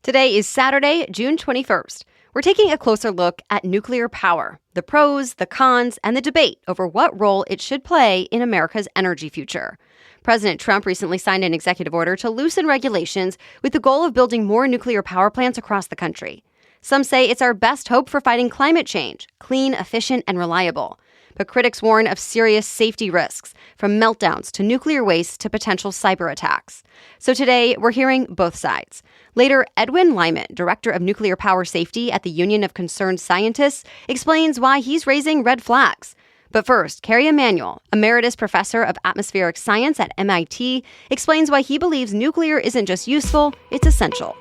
Today is Saturday, June 21st. We're taking a closer look at nuclear power, the pros, the cons, and the debate over what role it should play in America's energy future. President Trump recently signed an executive order to loosen regulations with the goal of building more nuclear power plants across the country. Some say it's our best hope for fighting climate change, clean, efficient, and reliable. But critics warn of serious safety risks, from meltdowns to nuclear waste to potential cyber attacks. So today, we're hearing both sides. Later, Edwin Lyman, Director of Nuclear Power Safety at the Union of Concerned Scientists, explains why he's raising red flags. But first, Kerry Emanuel, Emeritus Professor of Atmospheric Science at MIT, explains why he believes nuclear isn't just useful, it's essential.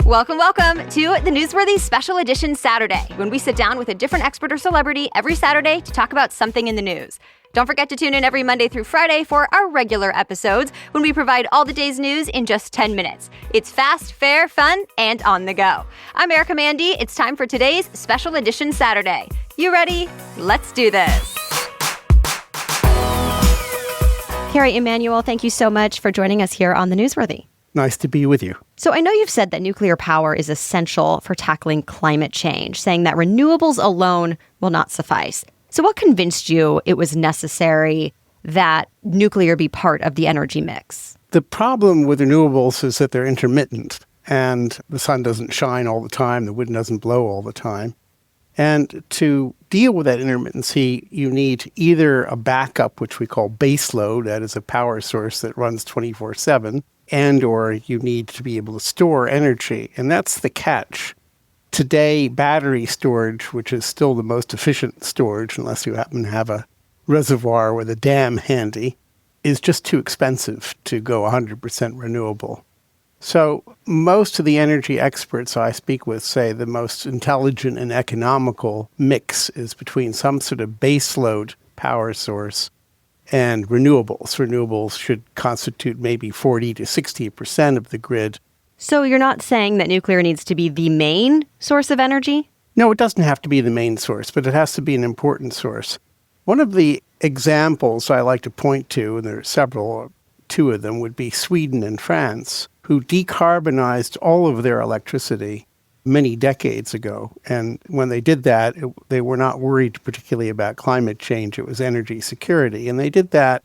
Welcome to the Newsworthy Special Edition Saturday, when we sit down with a different expert or celebrity every Saturday to talk about something in the news. Don't forget to tune in every Monday through Friday for our regular episodes, when we provide all the day's news in just 10 minutes. It's fast, fair, fun, and on the go. I'm Erica Mandy. It's time for today's Special Edition Saturday. You ready? Let's do this. Kerry Emanuel, thank you so much for joining us here on the Newsworthy. Nice to be with you. So I know you've said that nuclear power is essential for tackling climate change, saying that renewables alone will not suffice. So what convinced you it was necessary that nuclear be part of the energy mix? The problem with renewables is that they're intermittent, and the sun doesn't shine all the time, the wind doesn't blow all the time. And to deal with that intermittency, you need either a backup, which we call baseload, that is a power source that runs 24/7, and or you need to be able to store energy. And that's the catch. Today, battery storage, which is still the most efficient storage, unless you happen to have a reservoir with a dam handy, is just too expensive to go 100% renewable. So most of the energy experts I speak with say the most intelligent and economical mix is between some sort of baseload power source and renewables. Renewables should constitute maybe 40 to 60% of the grid. So you're not saying that nuclear needs to be the main source of energy? No, it doesn't have to be the main source, but it has to be an important source. One of the examples I like to point to, and there are several, two of them would be Sweden and France, who decarbonized all of their electricity many decades ago. And when they did that, they were not worried particularly about climate change. It was energy security. And they did that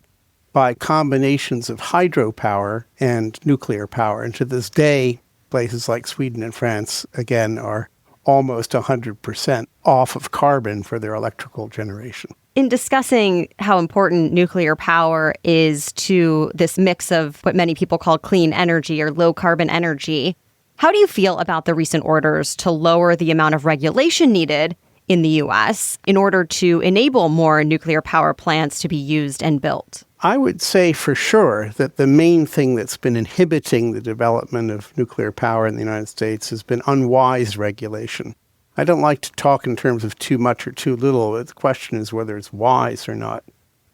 by combinations of hydropower and nuclear power. And to this day, places like Sweden and France, again, are almost 100% off of carbon for their electrical generation. In discussing how important nuclear power is to this mix of what many people call clean energy or low carbon energy, how do you feel about the recent orders to lower the amount of regulation needed in the U.S. in order to enable more nuclear power plants to be used and built? I would say for sure that the main thing that's been inhibiting the development of nuclear power in the United States has been unwise regulation. I don't like to talk in terms of too much or too little. The question is whether it's wise or not.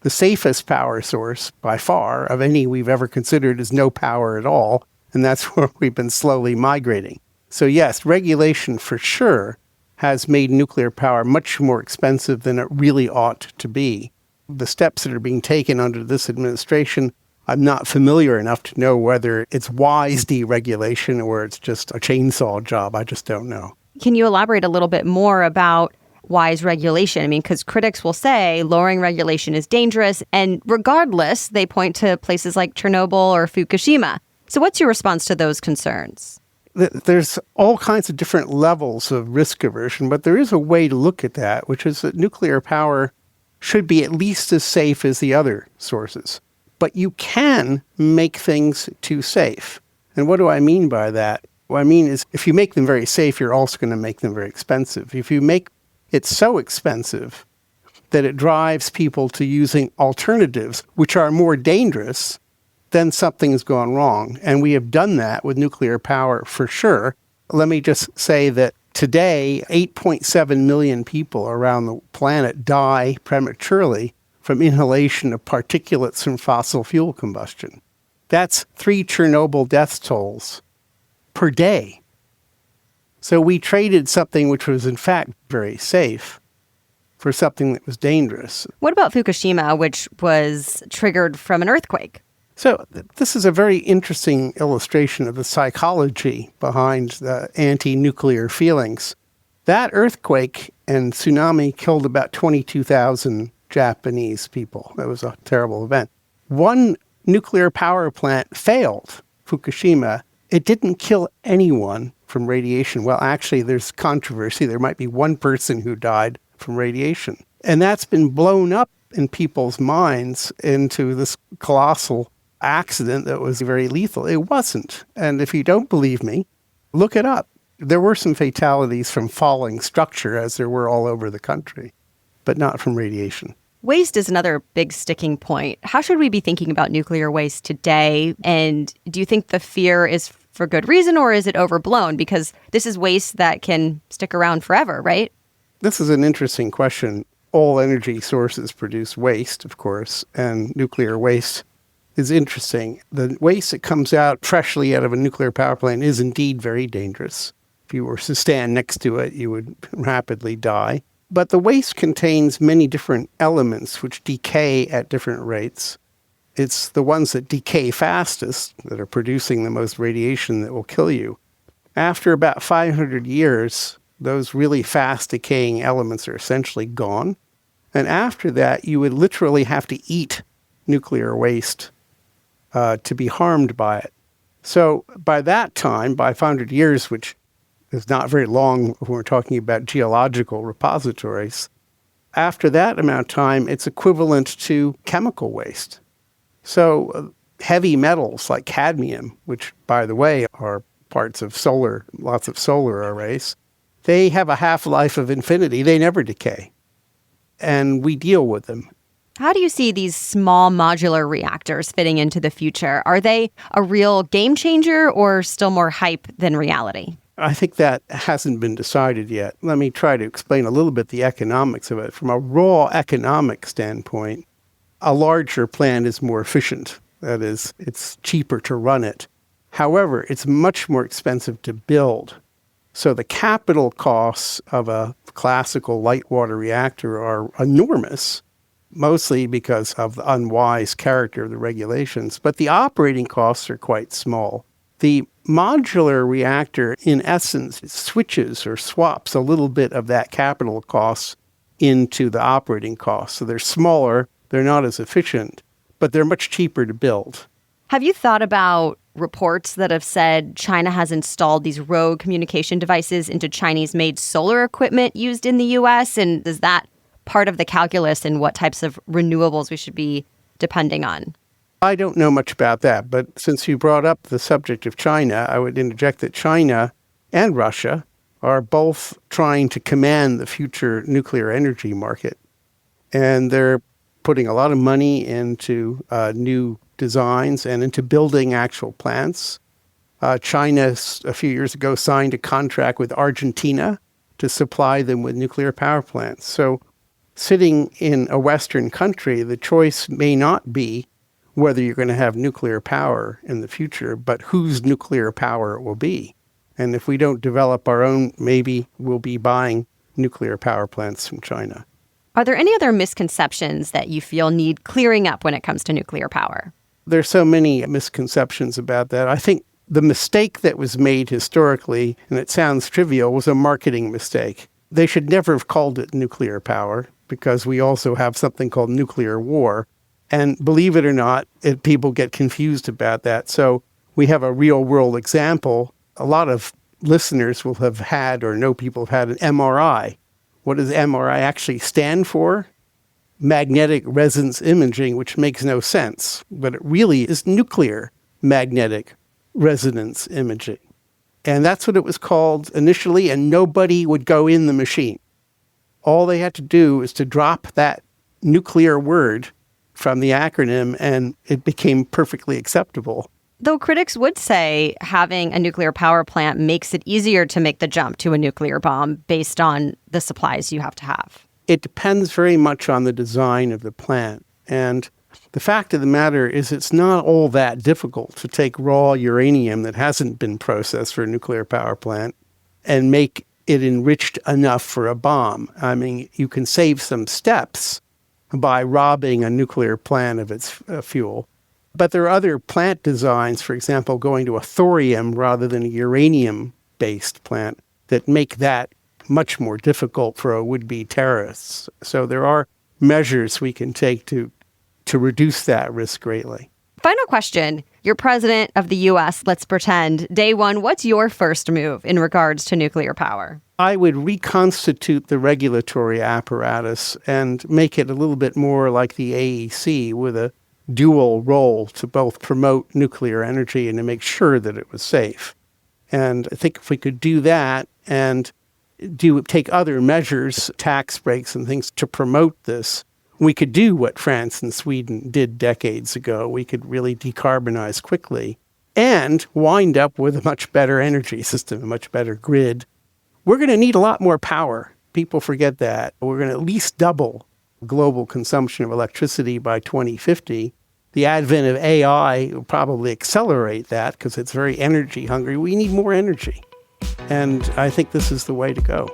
The safest power source, by far, of any we've ever considered is no power at all, and that's where we've been slowly migrating. So yes, regulation for sure has made nuclear power much more expensive than it really ought to be. The steps that are being taken under this administration, I'm not familiar enough to know whether it's wise deregulation or it's just a chainsaw job. I just don't know. Can you elaborate a little bit more about wise regulation? I mean, because critics will say lowering regulation is dangerous, and regardless, they point to places like Chernobyl or Fukushima. So what's your response to those concerns? There's all kinds of different levels of risk aversion, but there is a way to look at that, which is that nuclear power should be at least as safe as the other sources. But you can make things too safe. And what do I mean by that? What I mean is if you make them very safe, you're also going to make them very expensive. If you make it so expensive that it drives people to using alternatives, which are more dangerous, then something's gone wrong. And we have done that with nuclear power for sure. Let me just say that today, 8.7 million people around the planet die prematurely from inhalation of particulates from fossil fuel combustion. That's 3 Chernobyl death tolls per day. So we traded something which was in fact very safe for something that was dangerous. What about Fukushima, which was triggered from an earthquake? So this is a very interesting illustration of the psychology behind the anti-nuclear feelings. That earthquake and tsunami killed about 22,000 Japanese people. That was a terrible event. One nuclear power plant failed, Fukushima. It didn't kill anyone from radiation. Well, actually, there's controversy. There might be one person who died from radiation. And that's been blown up in people's minds into this colossal accident that was very lethal. It wasn't. And if you don't believe me, look it up. There were some fatalities from falling structure, as there were all over the country, but not from radiation. Waste is another big sticking point. How should we be thinking about nuclear waste today? And do you think the fear is for good reason, or is it overblown? Because this is waste that can stick around forever, right? This is an interesting question. All energy sources produce waste, of course, and nuclear waste is interesting. The waste that comes out freshly out of a nuclear power plant is indeed very dangerous. If you were to stand next to it, you would rapidly die. But the waste contains many different elements which decay at different rates. It's the ones that decay fastest that are producing the most radiation that will kill you. After about 500 years, those really fast decaying elements are essentially gone. And after that, you would literally have to eat nuclear waste to be harmed by it. So by that time, by 500 years, which is not very long when we're talking about geological repositories, after that amount of time, it's equivalent to chemical waste. So heavy metals like cadmium, which, by the way, are parts of solar, lots of solar arrays, they have a half-life of infinity. They never decay. And we deal with them. How do you see these small modular reactors fitting into the future? Are they a real game changer or still more hype than reality? I think that hasn't been decided yet. Let me try to explain a little bit the economics of it. From a raw economic standpoint, a larger plant is more efficient. That is, it's cheaper to run it. However, it's much more expensive to build. So the capital costs of a classical light water reactor are enormous, mostly because of the unwise character of the regulations. But the operating costs are quite small. The modular reactor, in essence, switches or swaps a little bit of that capital cost into the operating costs. So they're smaller, they're not as efficient, but they're much cheaper to build. Have you thought about reports that have said China has installed these rogue communication devices into Chinese-made solar equipment used in the U.S.? And is that part of the calculus in what types of renewables we should be depending on? I don't know much about that, but since you brought up the subject of China, I would interject that China and Russia are both trying to command the future nuclear energy market. And they're putting a lot of money into new designs and into building actual plants. China, a few years ago, signed a contract with Argentina to supply them with nuclear power plants. So sitting in a Western country, the choice may not be whether you're going to have nuclear power in the future, but whose nuclear power it will be. And if we don't develop our own, maybe we'll be buying nuclear power plants from China. Are there any other misconceptions that you feel need clearing up when it comes to nuclear power? There's so many misconceptions about that. I think the mistake that was made historically, and it sounds trivial, was a marketing mistake. They should never have called it nuclear power because we also have something called nuclear war. And believe it or not, people get confused about that. So we have a real-world example. A lot of listeners will have had or know people have had an MRI. What does MRI actually stand for? Magnetic resonance imaging, which makes no sense. But it really is nuclear magnetic resonance imaging. And that's what it was called initially, and nobody would go in the machine. All they had to do is to drop that nuclear word from the acronym, and it became perfectly acceptable. Though critics would say having a nuclear power plant makes it easier to make the jump to a nuclear bomb based on the supplies you have to have. It depends very much on the design of the plant. And the fact of the matter is it's not all that difficult to take raw uranium that hasn't been processed for a nuclear power plant and make it enriched enough for a bomb. I mean, you can save some steps by robbing a nuclear plant of its fuel. But there are other plant designs, for example, going to a thorium rather than a uranium-based plant, that make that much more difficult for a would-be terrorists. So there are measures we can take to reduce that risk greatly. Final question. You're president of the U.S., let's pretend. Day one, what's your first move in regards to nuclear power? I would reconstitute the regulatory apparatus and make it a little bit more like the AEC, with a dual role to both promote nuclear energy and to make sure that it was safe. And I think if we could do that and take other measures, tax breaks and things to promote this, we could do what France and Sweden did decades ago. We could really decarbonize quickly and wind up with a much better energy system, a much better grid. We're going to need a lot more power. People forget that. We're going to at least double global consumption of electricity by 2050. The advent of AI will probably accelerate that because it's very energy hungry. We need more energy. And I think this is the way to go.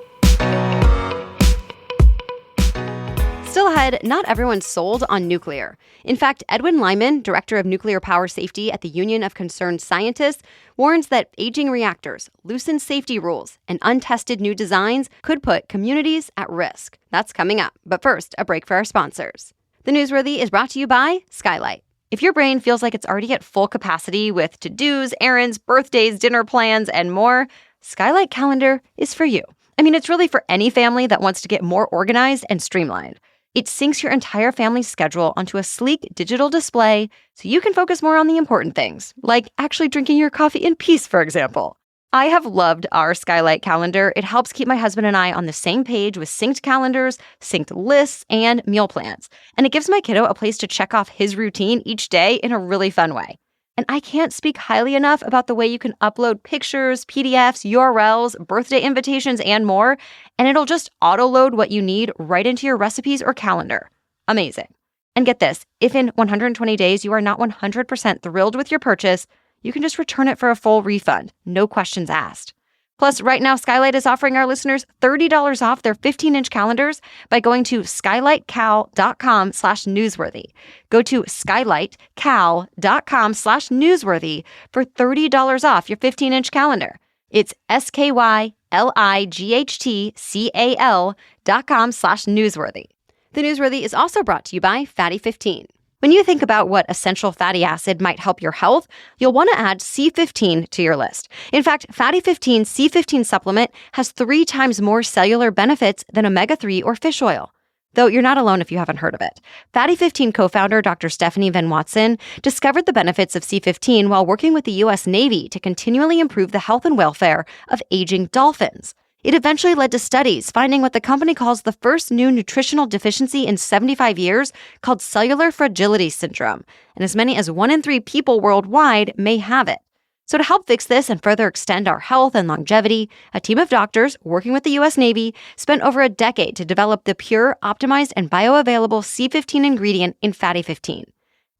Still ahead, not everyone's sold on nuclear. In fact, Edwin Lyman, director of nuclear power safety at the Union of Concerned Scientists, warns that aging reactors, loosened safety rules, and untested new designs could put communities at risk. That's coming up. But first, a break for our sponsors. The Newsworthy is brought to you by Skylight. If your brain feels like it's already at full capacity with to-dos, errands, birthdays, dinner plans, and more, Skylight Calendar is for you. I mean, it's really for any family that wants to get more organized and streamlined. It syncs your entire family's schedule onto a sleek digital display so you can focus more on the important things, like actually drinking your coffee in peace, for example. I have loved our Skylight calendar. It helps keep my husband and I on the same page with synced calendars, synced lists, and meal plans. And it gives my kiddo a place to check off his routine each day in a really fun way. And I can't speak highly enough about the way you can upload pictures, PDFs, URLs, birthday invitations, and more, and it'll just auto-load what you need right into your recipes or calendar. Amazing. And get this, if in 120 days you are not 100% thrilled with your purchase, you can just return it for a full refund, no questions asked. Plus, right now, Skylight is offering our listeners $30 off their 15-inch calendars by going to skylightcal.com/newsworthy. Go to skylightcal.com/newsworthy for $30 off your 15-inch calendar. It's skylightcal.com/newsworthy. The Newsworthy is also brought to you by Fatty 15. When you think about what essential fatty acid might help your health, you'll want to add C15 to your list. In fact, Fatty 15 C15 supplement has 3 times more cellular benefits than omega-3 or fish oil. Though you're not alone if you haven't heard of it. Fatty 15 co-founder Dr. Stephanie Van Watson discovered the benefits of C15 while working with the U.S. Navy to continually improve the health and welfare of aging dolphins. It eventually led to studies finding what the company calls the first new nutritional deficiency in 75 years called cellular fragility syndrome, and as many as 1 in 3 people worldwide may have it. So to help fix this and further extend our health and longevity, a team of doctors working with the U.S. Navy spent over a decade to develop the pure, optimized, and bioavailable C15 ingredient in Fatty 15.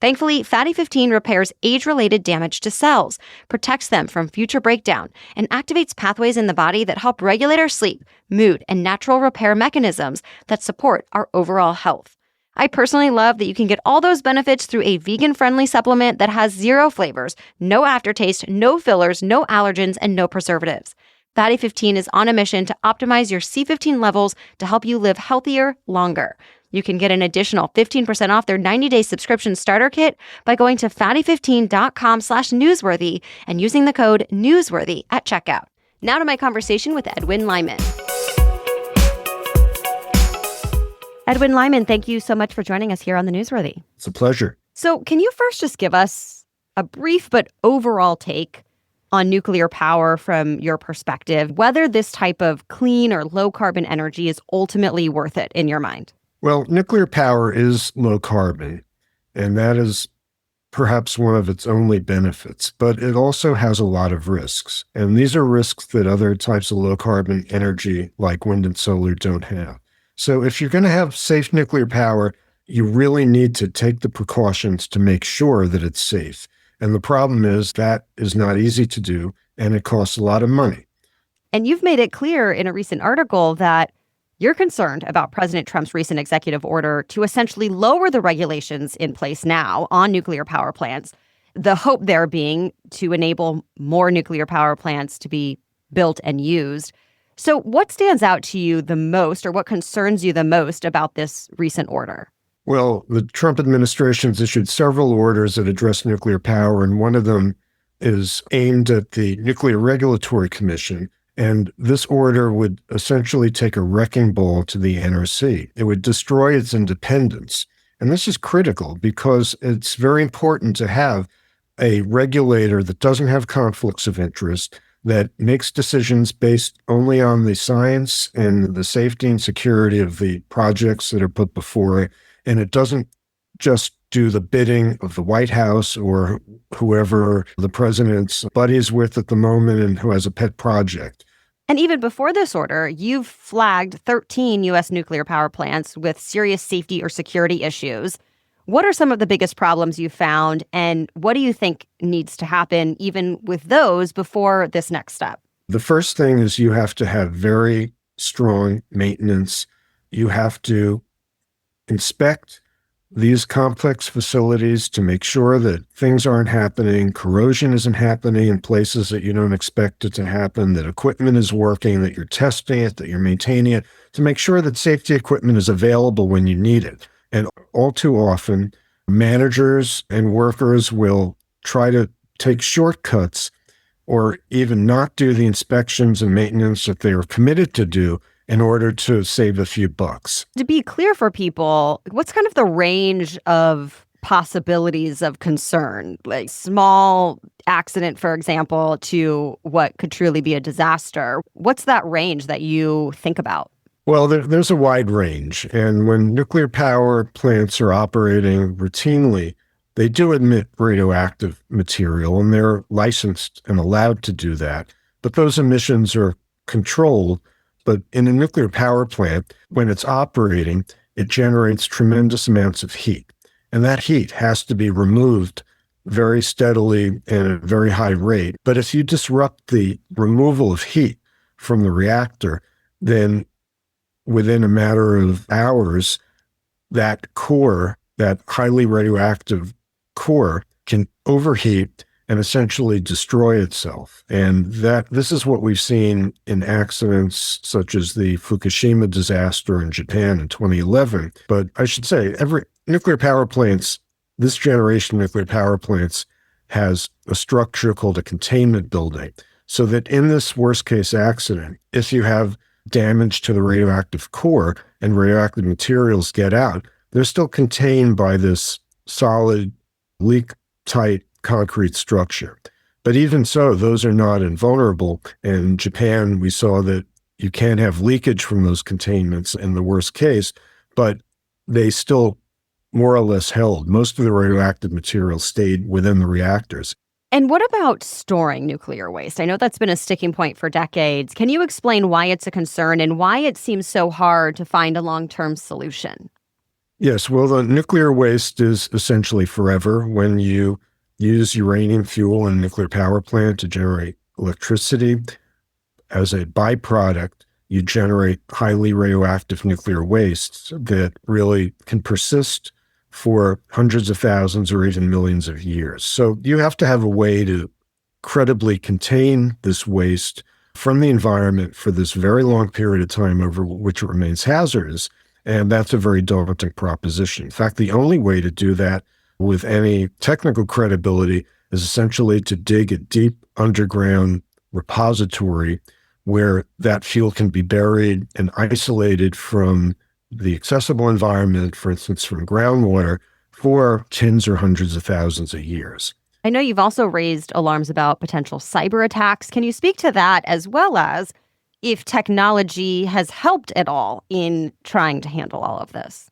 Thankfully, Fatty 15 repairs age-related damage to cells, protects them from future breakdown, and activates pathways in the body that help regulate our sleep, mood, and natural repair mechanisms that support our overall health. I personally love that you can get all those benefits through a vegan-friendly supplement that has 0 flavors, no aftertaste, no fillers, no allergens, and no preservatives. Fatty 15 is on a mission to optimize your C15 levels to help you live healthier, longer. You can get an additional 15% off their 90-day subscription starter kit by going to fatty15.com/newsworthy and using the code newsworthy at checkout. Now to my conversation with Edwin Lyman. Edwin Lyman, thank you so much for joining us here on the Newsworthy. It's a pleasure. So can you first just give us a brief but overall take on nuclear power from your perspective, whether this type of clean or low carbon energy is ultimately worth it in your mind? Well, nuclear power is low carbon, and that is perhaps one of its only benefits, but it also has a lot of risks. And these are risks that other types of low carbon energy like wind and solar don't have. So if you're going to have safe nuclear power, you really need to take the precautions to make sure that it's safe. And the problem is that is not easy to do, and it costs a lot of money. And you've made it clear in a recent article that You're concerned about President Trump's recent executive order to essentially lower the regulations in place now on nuclear power plants. The hope there being to enable more nuclear power plants to be built and used. So what stands out to you the most, or what concerns you the most about this recent order? Well, the Trump administration's issued several orders that address nuclear power, and one of them is aimed at the Nuclear Regulatory Commission. And this order would essentially take a wrecking ball to the NRC. It would destroy its independence. And this is critical because it's very important to have a regulator that doesn't have conflicts of interest, that makes decisions based only on the science and the safety and security of the projects that are put before it. And it doesn't just do the bidding of the White House or whoever the president's buddies with at the moment and who has a pet project. And even before this order, you've flagged 13 U.S. nuclear power plants with serious safety or security issues. What are some of the biggest problems you found, and what do you think needs to happen even with those before this next step? The first thing is you have to have very strong maintenance. You have to inspect these complex facilities to make sure that things aren't happening, corrosion isn't happening in places that you don't expect it to happen, that equipment is working, that you're testing it, that you're maintaining it, to make sure that safety equipment is available when you need it. And all too often, managers and workers will try to take shortcuts or even not do the inspections and maintenance that they are committed to do in order to save a few bucks. To be clear for people, what's kind of the range of possibilities of concern? Like small accident, for example, to what could truly be a disaster. What's that range that you think about? Well, there's a wide range. And when nuclear power plants are operating routinely, they do emit radioactive material, and they're licensed and allowed to do that. But those emissions are controlled. But in a nuclear power plant, when it's operating, it generates tremendous amounts of heat. And that heat has to be removed very steadily and at a very high rate. But if you disrupt the removal of heat from the reactor, then within a matter of hours, that core, that highly radioactive core, can overheat and essentially destroy itself. And this is what we've seen in accidents such as the Fukushima disaster in Japan in 2011. But I should say, every nuclear power plants, this generation of nuclear power plants, has a structure called a containment building. So that in this worst case accident, if you have damage to the radioactive core and radioactive materials get out, they're still contained by this solid, leak-tight concrete structure. But even so, those are not invulnerable. In Japan, we saw that you can't have leakage from those containments in the worst case, but they still more or less held. Most of the radioactive material stayed within the reactors. And what about storing nuclear waste? I know that's been a sticking point for decades. Can you explain why it's a concern and why it seems so hard to find a long-term solution? Yes, well, the nuclear waste is essentially forever. When you use uranium fuel in a nuclear power plant to generate electricity, as a byproduct, you generate highly radioactive nuclear wastes that really can persist for hundreds of thousands or even millions of years. So you have to have a way to credibly contain this waste from the environment for this very long period of time over which it remains hazardous. And that's a very daunting proposition. In fact, the only way to do that with any technical credibility is essentially to dig a deep underground repository where that fuel can be buried and isolated from the accessible environment, for instance, from groundwater, for tens or hundreds of thousands of years. I know you've also raised alarms about potential cyber attacks. Can you speak to that, as well as if technology has helped at all in trying to handle all of this?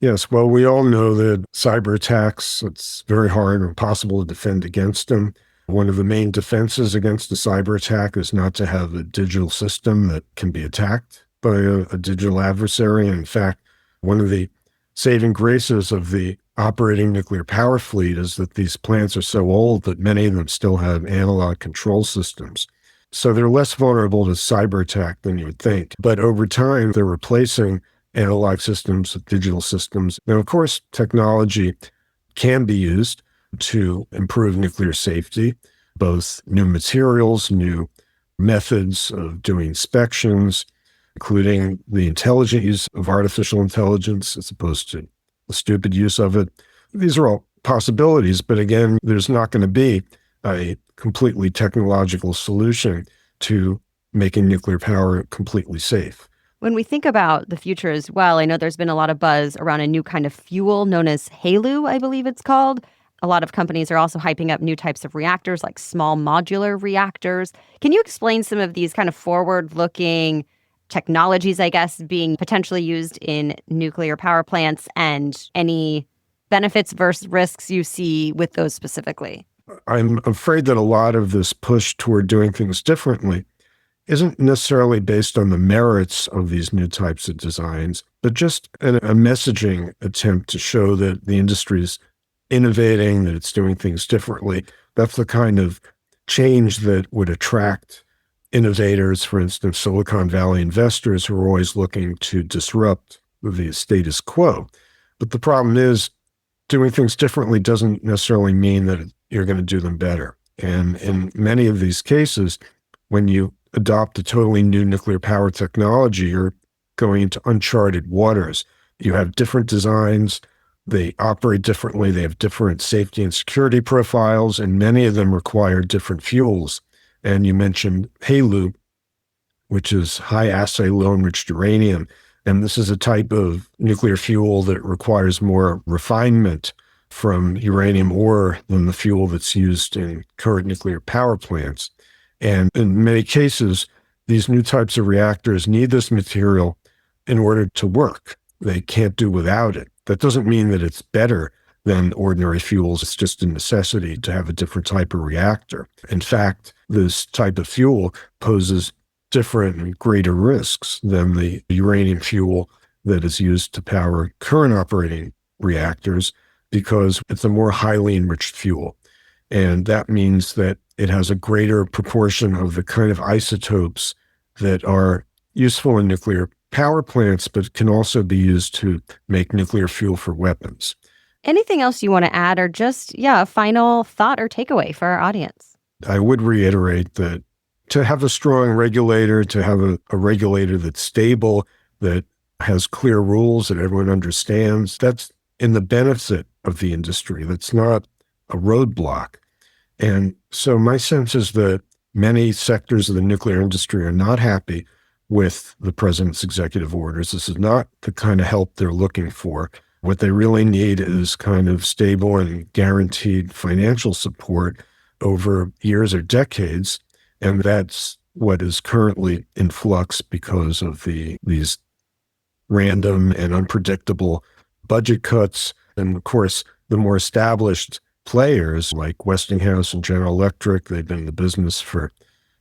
Yes, well, we all know that cyber attacks, it's very hard or impossible to defend against them. One of the main defenses against a cyber attack is not to have a digital system that can be attacked by a digital adversary. And in fact, one of the saving graces of the operating nuclear power fleet is that these plants are so old that many of them still have analog control systems. So they're less vulnerable to cyber attack than you would think. But over time, they're replacing analog systems with digital systems. Now, of course, technology can be used to improve nuclear safety, both new materials, new methods of doing inspections, including the intelligent use of artificial intelligence as opposed to the stupid use of it. These are all possibilities, but again, there's not going to be a completely technological solution to making nuclear power completely safe. When we think about the future as well, I know there's been a lot of buzz around a new kind of fuel known as HALEU, I believe it's called. A lot of companies are also hyping up new types of reactors like small modular reactors. Can you explain some of these kind of forward-looking technologies, I guess, being potentially used in nuclear power plants and any benefits versus risks you see with those specifically? I'm afraid that a lot of this push toward doing things differently isn't necessarily based on the merits of these new types of designs, but just a messaging attempt to show that the industry is innovating, that it's doing things differently. That's the kind of change that would attract innovators, for instance, Silicon Valley investors who are always looking to disrupt the status quo. But the problem is, doing things differently doesn't necessarily mean that you're going to do them better. And in many of these cases, when you adopt a totally new nuclear power technology, you're going into uncharted waters. You have different designs, they operate differently, they have different safety and security profiles, and many of them require different fuels. And you mentioned HALEU, which is high-assay low-enriched uranium. And this is a type of nuclear fuel that requires more refinement from uranium ore than the fuel that's used in current nuclear power plants. And in many cases, these new types of reactors need this material in order to work. They can't do without it. That doesn't mean that it's better than ordinary fuels. It's just a necessity to have a different type of reactor. In fact, this type of fuel poses different and greater risks than the uranium fuel that is used to power current operating reactors because it's a more highly enriched fuel. And that means that it has a greater proportion of the kind of isotopes that are useful in nuclear power plants, but can also be used to make nuclear fuel for weapons. Anything else you want to add, or just, a final thought or takeaway for our audience? I would reiterate that to have a strong regulator, to have a regulator that's stable, that has clear rules that everyone understands, that's in the benefit of the industry. That's not a roadblock. And so my sense is that many sectors of the nuclear industry are not happy with the president's executive orders. This is not the kind of help they're looking for. What they really need is kind of stable and guaranteed financial support over years or decades. And that's what is currently in flux because of these random and unpredictable budget cuts. And of course, the more established players like Westinghouse and General Electric, they've been in the business for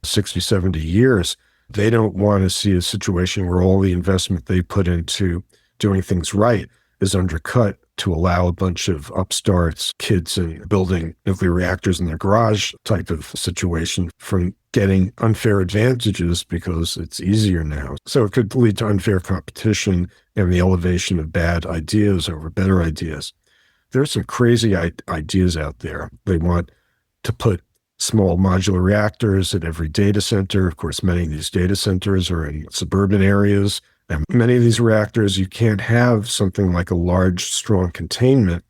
60, 70 years. They don't want to see a situation where all the investment they put into doing things right is undercut to allow a bunch of upstarts, kids and building nuclear reactors in their garage type of situation from getting unfair advantages because it's easier now. So it could lead to unfair competition and the elevation of bad ideas over better ideas. There's some crazy ideas out there. They want to put small modular reactors at every data center. Of course, many of these data centers are in suburban areas. And many of these reactors, you can't have something like a large, strong containment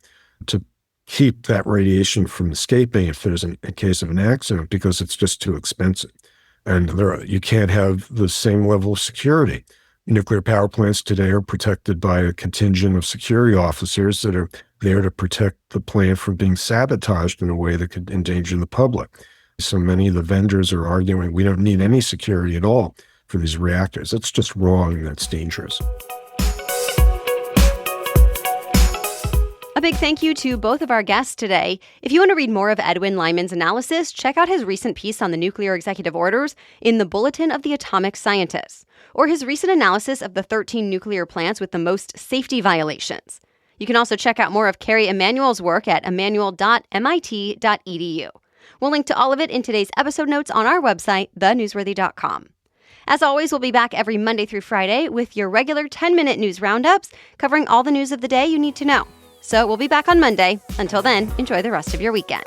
to keep that radiation from escaping if there's a case of an accident because it's just too expensive. And you can't have the same level of security. Nuclear power plants today are protected by a contingent of security officers that are there to protect the plant from being sabotaged in a way that could endanger the public. So many of the vendors are arguing we don't need any security at all for these reactors. That's just wrong and that's dangerous. A big thank you to both of our guests today. If you want to read more of Edwin Lyman's analysis, check out his recent piece on the nuclear executive orders in the Bulletin of the Atomic Scientists, or his recent analysis of the 13 nuclear plants with the most safety violations. You can also check out more of Carrie Emanuel's work at emmanuel.mit.edu. We'll link to all of it in today's episode notes on our website, thenewsworthy.com. As always, we'll be back every Monday through Friday with your regular 10-minute news roundups covering all the news of the day you need to know. So we'll be back on Monday. Until then, enjoy the rest of your weekend.